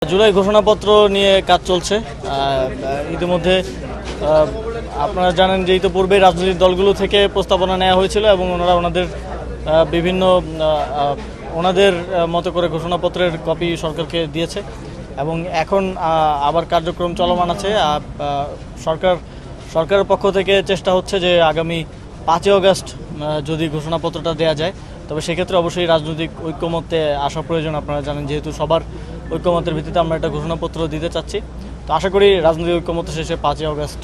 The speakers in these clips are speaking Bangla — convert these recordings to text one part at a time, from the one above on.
জুলাই ঘোষণাপত্র নিয়ে কাজ চলছে। ইতিমধ্যে আপনারা জানেন যে ইতিপূর্বে রাজনৈতিক দলগুলো থেকে প্রস্তাবনা নেওয়া হয়েছিল এবং ওনারা বিভিন্ন ওনাদের মতো করে ঘোষণাপত্রের কপি সরকারকে দিয়েছে এবং এখন আবার কার্যক্রম চলমান আছে। সরকারের পক্ষ থেকে চেষ্টা হচ্ছে যে আগামী 5 আগস্ট যদি ঘোষণাপত্রটা দেওয়া যায় তবে সেক্ষেত্রে অবশ্যই রাজনৈতিক ঐক্যমত্যে আসা প্রয়োজন। আপনারা জানেন যেহেতু সবার ঐক্যমতের ভিত্তিতে আমরা একটা ঘোষণাপত্র দিতে চাচ্ছি, তো আশা করি রাজনৈতিক ঐক্যমত শেষে 5 আগস্ট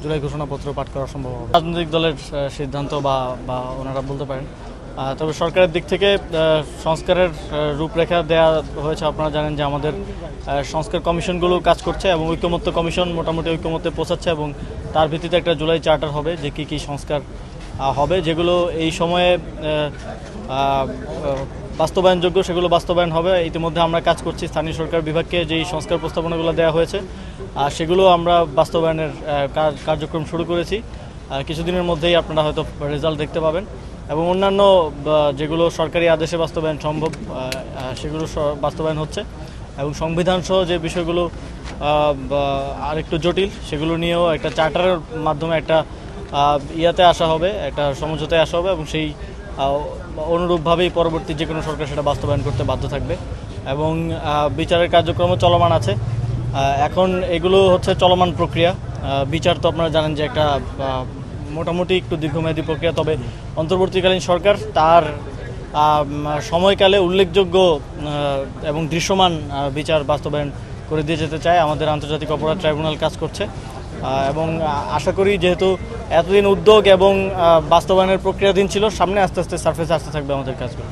জুলাই ঘোষণাপত্র পাঠ করা সম্ভব হবে। রাজনৈতিক দলের সিদ্ধান্ত বা ওনারা বলতে পারেন, তবে সরকারের দিক থেকে সংস্কারের রূপরেখা দেয়া হয়েছে। আপনারা জানেন যে আমাদের সংস্কার কমিশনগুলো কাজ করছে এবং ঐক্যমত্য কমিশন মোটামুটি ঐক্যমত্যে পৌঁছাচ্ছে এবং তার ভিত্তিতে একটা জুলাই চার্টার হবে যে কী সংস্কার হবে, যেগুলো এই সময়ে বাস্তবায়নযোগ্য সেগুলো বাস্তবায়ন হবে। ইতিমধ্যে আমরা কাজ করছি, স্থানীয় সরকার বিভাগকে যেই সংস্কার প্রস্তাবনাগুলো দেওয়া হয়েছে সেগুলো আমরা বাস্তবায়নের কার্যক্রম শুরু করেছি। কিছুদিনের মধ্যেই আপনারা হয়তো রেজাল্ট দেখতে পাবেন এবং অন্যান্য যেগুলো সরকারি আদেশে বাস্তবায়ন সম্ভব সেগুলো বাস্তবায়ন হচ্ছে এবং সংবিধান সহ যে বিষয়গুলো আরেকটু জটিল সেগুলো নিয়েও একটা চার্টারের মাধ্যমে একটা ইয়াতে আসা হবে, একটা সমঝোতায় আসা হবে এবং সেই অনুরূপভাবেই পরবর্তী যে কোনো সরকার সেটা বাস্তবায়ন করতে বাধ্য থাকবে এবং বিচারের কার্যক্রমও চলমান আছে। এখন এগুলো হচ্ছে চলমান প্রক্রিয়া। বিচার তো আপনারা জানেন যে একটা মোটামুটি একটু দীর্ঘমেয়াদী প্রক্রিয়া, তবে অন্তর্বর্তীকালীন সরকার তার সময়কালে উল্লেখযোগ্য এবং দৃশ্যমান বিচার বাস্তবায়ন করে দিয়ে যেতে চায়। আমাদের আন্তর্জাতিক অপরাধ ট্রাইব্যুনাল কাজ করছে এবং আশা করি যেহেতু এতদিন উদ্যোগ এবং বাস্তবায়নের প্রক্রিয়াধীন ছিল, সামনে আস্তে আস্তে সারফেসে আসতে থাকবে আমাদের কাজগুলো।